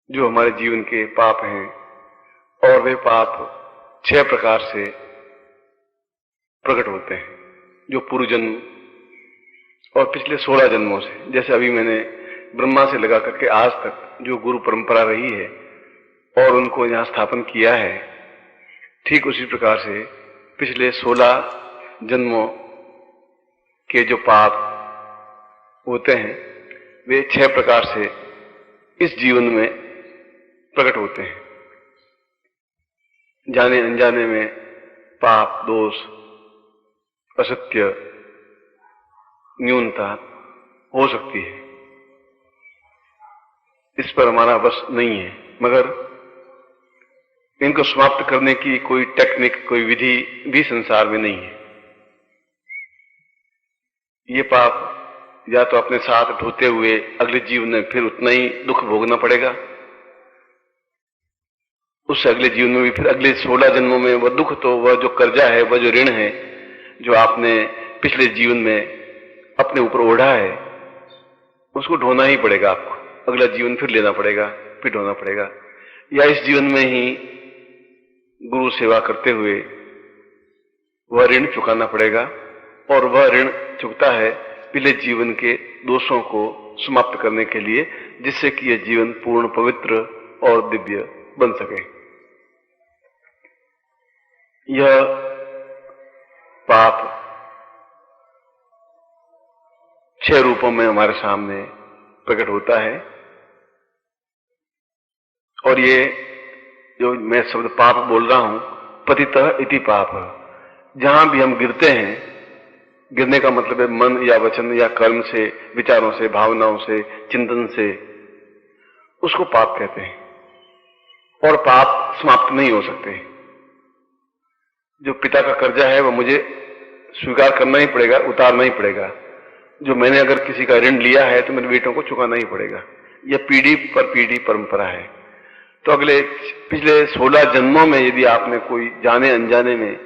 जो हमारे जीवन के पाप हैं, और वे पाप 6 प्रकार से प्रकट होते हैं, जो पूर्व जन्म और पिछले 16 जन्मों से, जैसे अभी मैंने ब्रह्मा से लगा करके आज तक जो गुरु परंपरा रही है और उनको यहाँ स्थापन किया है, ठीक उसी प्रकार से पिछले 16 जन्मों के जो पाप होते हैं वे 6 प्रकार से इस जीवन में प्रकट होते हैं। जाने अनजाने में पाप, दोष, असत्य, न्यूनता हो सकती है, इस पर हमारा वश नहीं है, मगर इनको समाप्त करने की कोई टेक्निक, कोई विधि भी संसार में नहीं है। ये पाप या तो अपने साथ ढोते हुए अगले जीवन में फिर उतना ही दुख भोगना पड़ेगा, उस अगले जीवन में भी फिर अगले 16 जन्मों में वह दुख, तो वह जो कर्जा है, वह जो ऋण है जो आपने पिछले जीवन में अपने ऊपर ओढ़ा है, उसको ढोना ही पड़ेगा आपको। अगला जीवन फिर लेना पड़ेगा, फिर ढोना पड़ेगा, या इस जीवन में ही गुरु सेवा करते हुए वह ऋण चुकाना पड़ेगा। और वह ऋण चुकता है पिछले जीवन के दोषों को समाप्त करने के लिए, जिससे कि यह जीवन पूर्ण, पवित्र और दिव्य बन सके। यह पाप 6 रूपों में हमारे सामने प्रकट होता है। और ये जो मैं शब्द पाप बोल रहा हूं, पतितः इति पाप, जहां भी हम गिरते हैं, गिरने का मतलब है मन या वचन या कर्म से, विचारों से, भावनाओं से, चिंतन से, उसको पाप कहते हैं। और पाप समाप्त नहीं हो सकते। जो पिता का कर्जा है वह मुझे स्वीकार करना ही पड़ेगा, उतारना ही पड़ेगा। जो मैंने अगर किसी का ऋण लिया है तो मेरे बेटों को चुकाना ही पड़ेगा। यह पीढ़ी पर पीढ़ी परंपरा है। तो अगले पिछले 16 जन्मों में यदि आपने कोई जाने अनजाने में,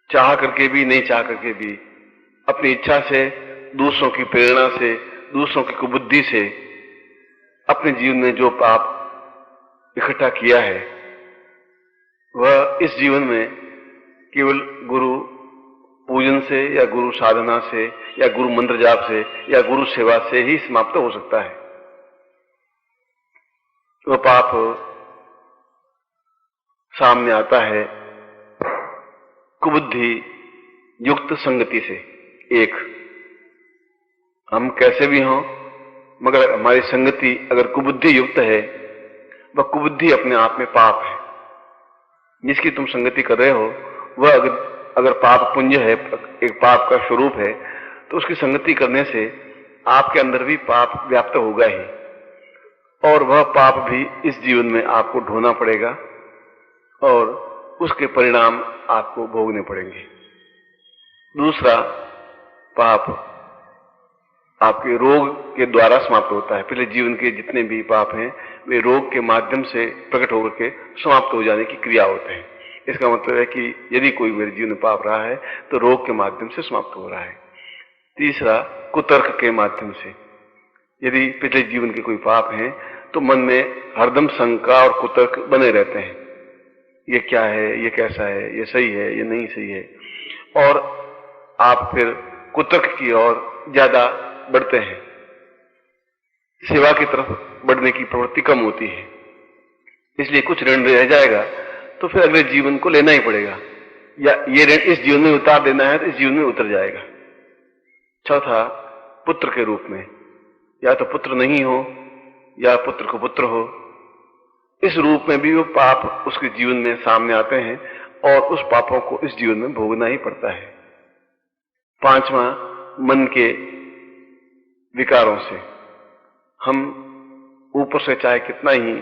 चाह करके भी, नहीं चाह करके भी, अपनी इच्छा से, दूसरों की प्रेरणा से, दूसरों की कुबुद्धि से अपने जीवन में जो पाप इकट्ठा किया है, वह इस जीवन में केवल गुरु पूजन से या गुरु साधना से या गुरु मंत्र जाप से या गुरु सेवा से ही समाप्त हो सकता है। वह पाप सामने आता है कुबुद्धि युक्त संगति से। एक, हम कैसे भी हों, मगर हमारी संगति अगर कुबुद्धि युक्त है, वह कुबुद्धि अपने आप में पाप है। जिसकी तुम संगति कर रहे हो वह अगर पाप पुंज है, एक पाप का स्वरूप है, तो उसकी संगति करने से आपके अंदर भी पाप व्याप्त होगा ही, और वह पाप भी इस जीवन में आपको ढोना पड़ेगा और उसके परिणाम आपको भोगने पड़ेंगे। दूसरा, पाप आपके रोग के द्वारा समाप्त होता है। पिछले जीवन के जितने भी पाप हैं वे रोग के माध्यम से प्रकट होकर के समाप्त हो जाने की क्रिया होते हैं। इसका मतलब है कि यदि कोई मेरे जीवन में पाप रहा है तो रोग के माध्यम से समाप्त हो रहा है। तीसरा, कुतर्क के माध्यम से। यदि पिछले जीवन के कोई पाप हैं तो मन में हरदम शंका और कुतर्क बने रहते हैं। ये क्या है, ये कैसा है, ये सही है, ये नहीं सही है, और आप फिर कुतर्क की ओर ज्यादा बढ़ते हैं। सेवा की तरफ बढ़ने की प्रवृत्ति कम होती है। इसलिए कुछ ऋण रह जाएगा तो फिर अगले जीवन को लेना ही पड़ेगा, या ये ऋण इस जीवन में उतार देना है तो इस जीवन में उतर जाएगा। चौथा, पुत्र के रूप में, या तो पुत्र नहीं हो या पुत्र को पुत्र हो, इस रूप में भी वो पाप उसके जीवन में सामने आते हैं और उस पापों को इस जीवन में भोगना ही पड़ता है। पांचवा, मन के विकारों से। हम ऊपर से चाहे कितना ही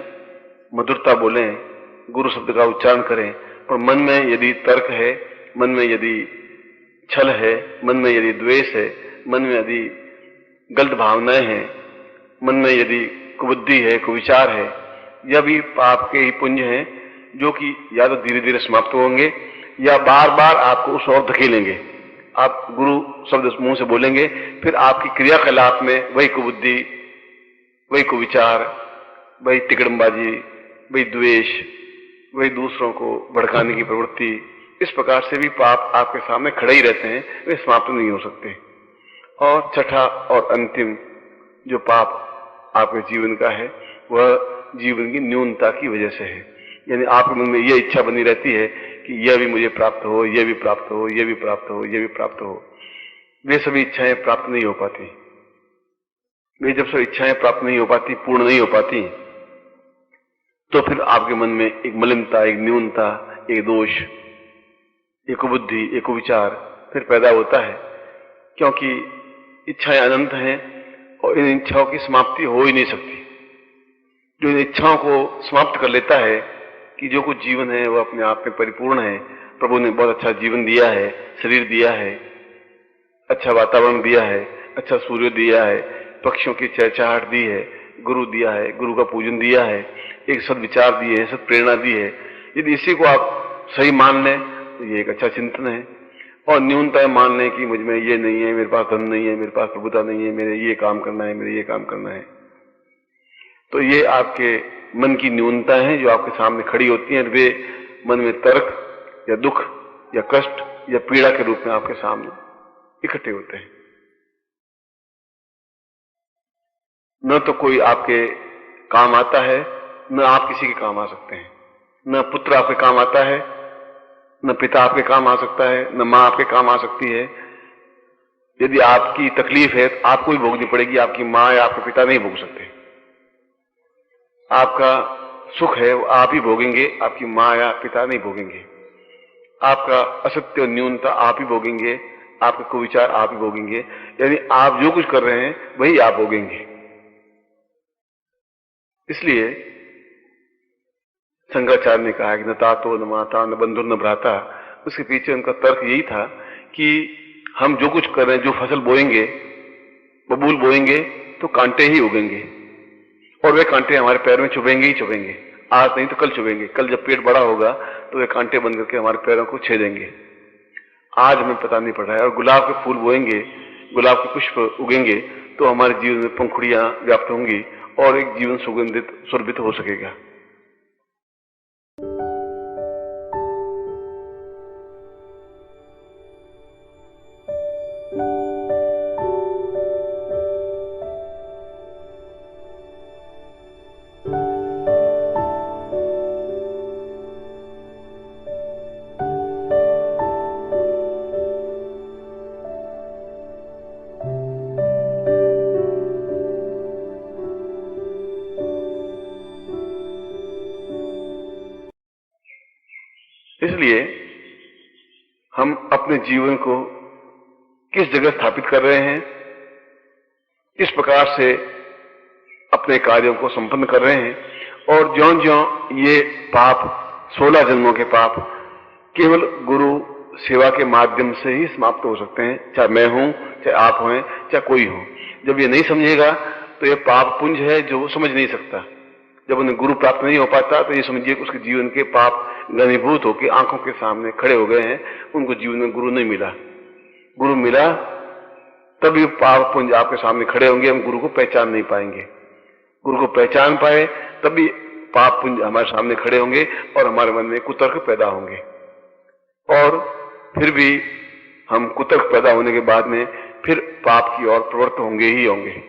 मधुरता बोलें, गुरु शब्द का उच्चारण करें, पर मन में यदि तर्क है, मन में यदि छल है, मन में यदि द्वेष है, मन में यदि गलत भावनाएं हैं, मन में यदि कुबुद्धि है, कुविचार है, यह भी पाप के ही पुंज हैं, जो कि या तो धीरे धीरे समाप्त होंगे या बार बार आपको उस ओर धकेलेंगे। आप गुरु शब्द मुंह से बोलेंगे, फिर आपकी क्रियाकलाप में वही कुबुद्धि, वही कुविचार, वही तिकड़मबाजी, वही द्वेष, वही दूसरों को भड़काने की प्रवृत्ति, इस प्रकार से भी पाप आपके सामने खड़े ही रहते हैं, वे समाप्त नहीं हो सकते। और छठा और अंतिम जो पाप आपके जीवन का है वह जीवन की न्यूनता की वजह से है। यानी आपके मन में यह इच्छा बनी रहती है कि यह भी मुझे प्राप्त हो, यह भी प्राप्त हो, यह भी प्राप्त हो, यह भी प्राप्त हो। वे सभी इच्छाएं प्राप्त नहीं हो पाती। वे जब सब इच्छाएं प्राप्त नहीं हो पाती, पूर्ण नहीं हो पाती, तो फिर आपके मन में एक मलिनता, एक न्यूनता, एक दोष, एक बुद्धि, एक विचार फिर पैदा होता है। क्योंकि इच्छाएं अनंत हैं और इन इच्छाओं की समाप्ति हो ही नहीं सकती। जो इन इच्छाओं को समाप्त कर लेता है कि जो कुछ जीवन है वह अपने आप में परिपूर्ण है, प्रभु ने बहुत अच्छा जीवन दिया है, शरीर दिया है, अच्छा वातावरण दिया है, अच्छा सूर्य दिया है, पक्षियों की चहचहाहट दी है, गुरु दिया है, गुरु का पूजन दिया है, एक सद्विचार दिए है, सद प्रेरणा दी है। यदि इसी को आप सही मान लें तो ये एक अच्छा चिंतन है। और न्यूनता मान लें कि मुझ में ये नहीं है, मेरे पास धन नहीं है, मेरे पास प्रभुता नहीं है, मेरे ये काम करना है, मेरे ये काम करना है, तो ये आपके मन की न्यूनता है जो आपके सामने खड़ी होती हैं। वे मन में तर्क या दुख या कष्ट या पीड़ा के रूप में आपके सामने इकट्ठे होते हैं। न तो कोई आपके काम आता है, न आप किसी के काम आ सकते हैं। न पुत्र आपके काम आता है, न पिता आपके काम आ सकता है, न मां आपके काम आ सकती है। यदि आपकी तकलीफ है तो आपको ही भोगनी पड़ेगी, आपकी मां या आपके पिता नहीं भोग सकते। आपका सुख है वो आप ही भोगेंगे, आपकी मां या पिता नहीं भोगेंगे। आपका असत्य और न्यूनता आप ही भोगेंगे, आपके कुविचार आप ही भोगेंगे। यानी आप जो कुछ कर रहे हैं वही आप भोगेंगे। इसलिए शंकराचार्य ने कहा कि न तातो न माता न बंधु न भ्राता। उसके पीछे उनका तर्क यही था कि हम जो कुछ कर रहे हैं, जो फसल बोएंगे, बबूल बोएंगे तो कांटे ही उगेंगे और वे कांटे हमारे पैर में चुभेंगे ही चुभेंगे। आज नहीं तो कल चुभेंगे। कल जब पेट बड़ा होगा तो वे कांटे बन करके हमारे पैरों को छेदेंगे। आज हमें पता नहीं पड़ रहा है। और गुलाब के फूल बोएंगे, गुलाब के पुष्प उगेंगे तो हमारे जीवन में पंखुड़ियां व्याप्त होंगी और एक जीवन सुगंधित सुरभित हो सकेगा। इसलिए हम अपने जीवन को किस जगह स्थापित कर रहे हैं, किस प्रकार से अपने कार्यों को संपन्न कर रहे हैं, और ज्यों-ज्यों ये पाप 16 जन्मों के पाप केवल गुरु सेवा के माध्यम से ही समाप्त हो सकते हैं। चाहे मैं हूं, चाहे आप हों, चाहे कोई हो। जब ये नहीं समझेगा तो ये पाप पुंज है जो वो समझ नहीं सकता। जब उन्हें गुरु प्राप्त नहीं हो पाता तो ये समझिए कि उसके जीवन के पाप घनीभूत होकर आंखों के सामने खड़े हो गए हैं। उनको जीवन में गुरु नहीं मिला। गुरु मिला तभी पाप पुंज आपके सामने खड़े होंगे। हम गुरु को पहचान नहीं पाएंगे। गुरु को पहचान पाए तभी पाप पुंज हमारे सामने खड़े होंगे और हमारे मन में कुतर्क पैदा होंगे। और फिर भी हम कुतर्क पैदा होने के बाद में फिर पाप की ओर प्रवृत्त होंगे ही होंगे।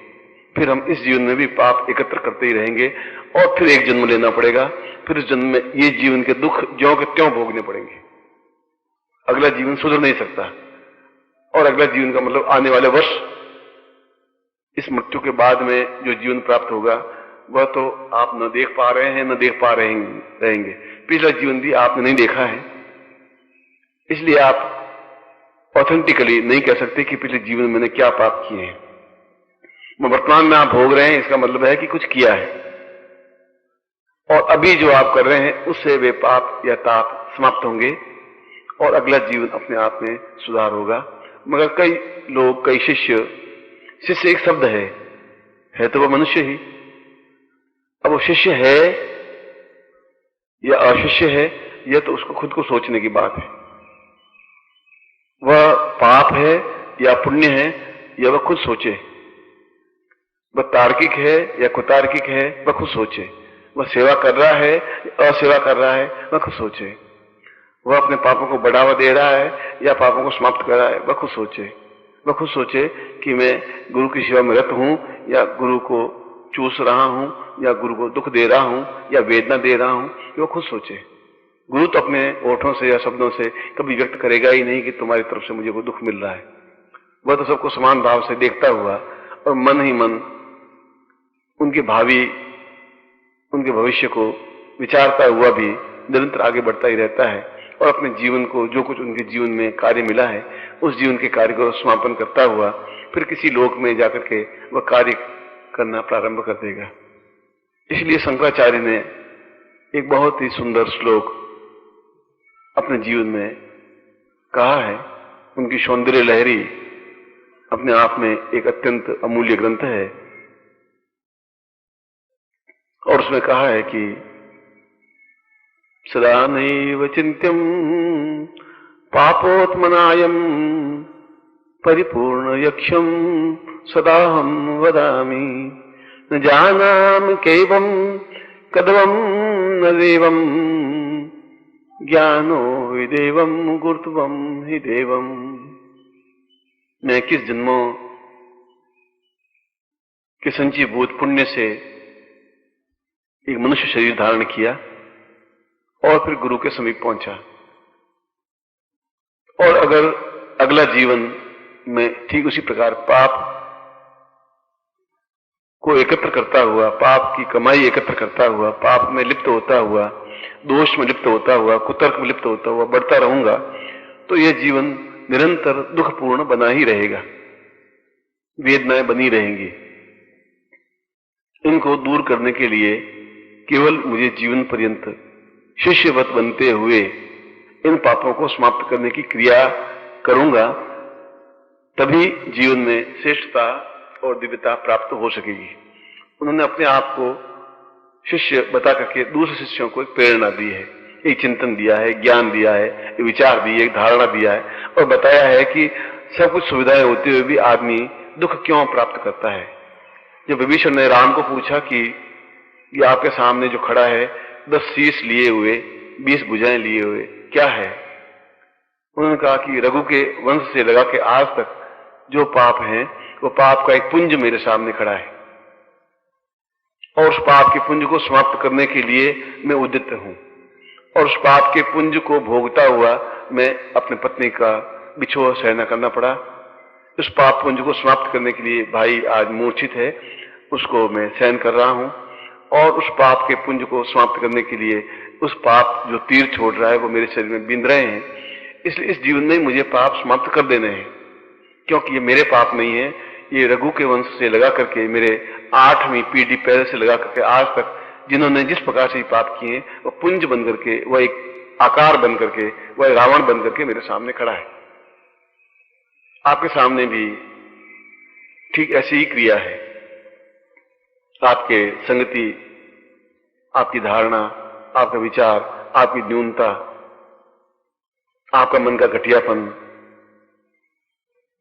फिर हम इस जीवन में भी पाप एकत्र करते ही रहेंगे और फिर एक जन्म लेना पड़ेगा। फिर इस जन्म में ये जीवन के दुख ज्यों के त्यों भोगने पड़ेंगे। अगला जीवन सुधर नहीं सकता। और अगला जीवन का मतलब आने वाले वर्ष, इस मृत्यु के बाद में जो जीवन प्राप्त होगा वह तो आप न देख पा रहे हैं, न देख पा रहेंगे। पिछला जीवन भी आपने नहीं देखा है, इसलिए आप ऑथेंटिकली नहीं कह सकते कि पिछले जीवन में मैंने क्या पाप किए हैं। वर्तमान में आप भोग रहे हैं, इसका मतलब है कि कुछ किया है। और अभी जो आप कर रहे हैं उससे वे पाप या ताप समाप्त होंगे और अगला जीवन अपने आप में सुधार होगा। मगर कई लोग, कई शिष्य एक शब्द है तो वह मनुष्य ही। अब वो शिष्य है या अशिष्य है, यह तो उसको खुद को सोचने की बात है। वह पाप है या पुण्य है या वह खुद सोचे। वह तार्किक है या कुतार्किक है, वह खुद सोचे। वह सेवा कर रहा है असेवा कर रहा है, वह खुद सोचे। वह अपने पापों को बढ़ावा दे रहा है या पापों को समाप्त कर रहा है, वह खुद सोचे। वह खुद सोचे कि मैं गुरु की सेवा में रत हूं या गुरु को चूस रहा हूं या गुरु को दुख दे रहा हूं या वेदना दे रहा हूं, वह खुद सोचे। गुरु तो अपने ओठों से या शब्दों से कभी व्यक्त करेगा ही नहीं कि तुम्हारी तरफ से मुझे कोई दुख मिल रहा है। वह तो सबको समान भाव से देखता हुआ और मन ही मन उनके भविष्य को विचारता हुआ भी निरंतर आगे बढ़ता ही रहता है और अपने जीवन को, जो कुछ उनके जीवन में कार्य मिला है, उस जीवन के कार्य को समापन करता हुआ फिर किसी लोक में जाकर के वह कार्य करना प्रारंभ कर देगा। इसलिए शंकराचार्य ने एक बहुत ही सुंदर श्लोक अपने जीवन में कहा है। उनकी सौंदर्य लहरी अपने आप में एक अत्यंत अमूल्य ग्रंथ है और उसमें कहा है कि सदा नैव चिन्त्यं पापोत्मनायं परिपूर्ण यक्षं सदाहं वदामि न जानामि कैवं कदवं न देवं ज्ञानो हि देवं गुरुत्वं हि देवं। मैं किस जन्मों के संचयभूत पुण्य से एक मनुष्य शरीर धारण किया और फिर गुरु के समीप पहुंचा, और अगर अगला जीवन में ठीक उसी प्रकार पाप को एकत्र करता हुआ, पाप की कमाई एकत्र करता हुआ, पाप में लिप्त होता हुआ, दोष में लिप्त होता हुआ, कुतर्क में लिप्त होता हुआ बढ़ता रहूंगा तो यह जीवन निरंतर दुखपूर्ण बना ही रहेगा, वेदनाएं बनी रहेंगी। इनको दूर करने के लिए केवल मुझे जीवन पर्यंत शिष्यवत बनते हुए इन पापों को समाप्त करने की क्रिया करूंगा, तभी जीवन में श्रेष्ठता और दिव्यता प्राप्त हो सकेगी। उन्होंने अपने आप को शिष्य बता करके दूसरे शिष्यों को एक प्रेरणा दी है, एक चिंतन दिया है, ज्ञान दिया है, एक विचार दी है, एक धारणा दिया है और बताया है कि सब कुछ सुविधाएं होते हुए भी आदमी दुख क्यों प्राप्त करता है। जब विभीषण ने राम को पूछा कि ये आपके सामने जो खड़ा है 10 शीश लिए हुए, 20 भुजाएं लिए हुए, क्या है? उन्होंने कहा कि रघु के वंश से लगा के आज तक जो पाप हैं वो पाप का एक पुंज मेरे सामने खड़ा है और उस पाप के पुंज को समाप्त करने के लिए मैं उद्यत हूं और उस पाप के पुंज को भोगता हुआ मैं अपनी पत्नी का बिछोह सहना करना पड़ा। उस पाप पुंज को समाप्त करने के लिए भाई आज मूर्छित है, उसको मैं सहन कर रहा हूं और उस पाप के पुंज को समाप्त करने के लिए उस पाप जो तीर छोड़ रहा है वो मेरे शरीर में बिंद रहे हैं। इसलिए इस जीवन में मुझे पाप समाप्त कर देने हैं, क्योंकि ये मेरे पाप नहीं है, ये रघु के वंश से लगा करके मेरे 8वीं पीढ़ी पहले से लगा करके आज तक जिन्होंने जिस प्रकार से पाप किए वो पुंज बन करके, वह एक आकार बन करके, वह रावण बन करके मेरे सामने खड़ा है। आपके सामने भी ठीक ऐसी ही क्रिया है। आपके संगति, आपकी धारणा, आपका विचार, आपकी न्यूनता, आपका मन का घटियापन,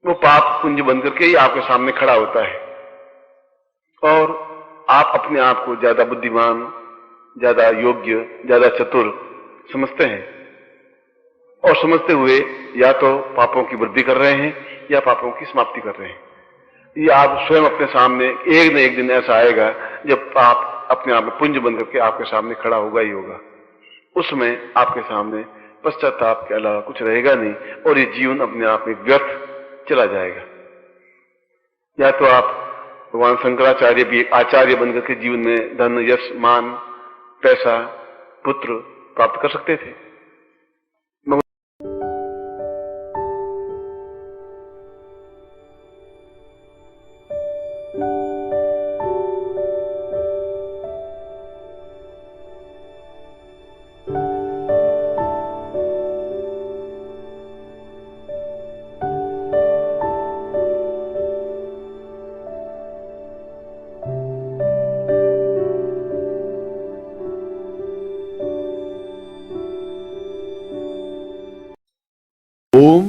वो पाप पुंज बन करके ही आपके सामने खड़ा होता है और आप अपने आप को ज्यादा बुद्धिमान, ज्यादा योग्य, ज्यादा चतुर समझते हैं और समझते हुए या तो पापों की वृद्धि कर रहे हैं या पापों की समाप्ति कर रहे हैं। ये आप स्वयं अपने सामने एक न एक दिन ऐसा आएगा जब पाप अपने आप में पुंज बन करके आपके सामने खड़ा होगा ही होगा। उसमें आपके सामने पश्चाताप के अलावा कुछ रहेगा नहीं और ये जीवन अपने आप में व्यर्थ चला जाएगा। या तो आप भगवान शंकराचार्य भी एक आचार्य बनकर के जीवन में धन, यश, मान, पैसा, पुत्र प्राप्त कर सकते थे। ओम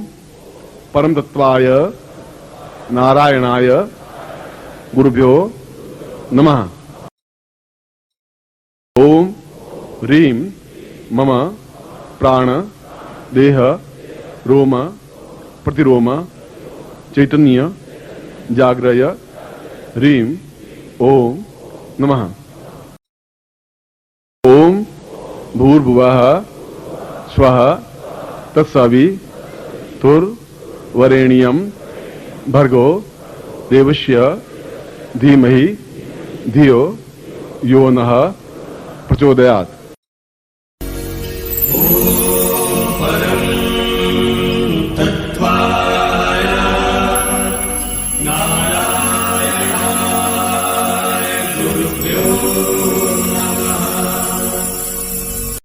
परम तत्वाय नारायणाय गुरुभ्यो नमः। ओम ह्रीं मम प्राण देह रोम प्रतिरोम चैतन्य जाग्रय ह्रीं ओम नमः। ओम भूर्भुवः स्वः तत्सवितुर्वरेण्यं भर्गो देवस्य धीमहि धियो यो नः प्रचोदयात्।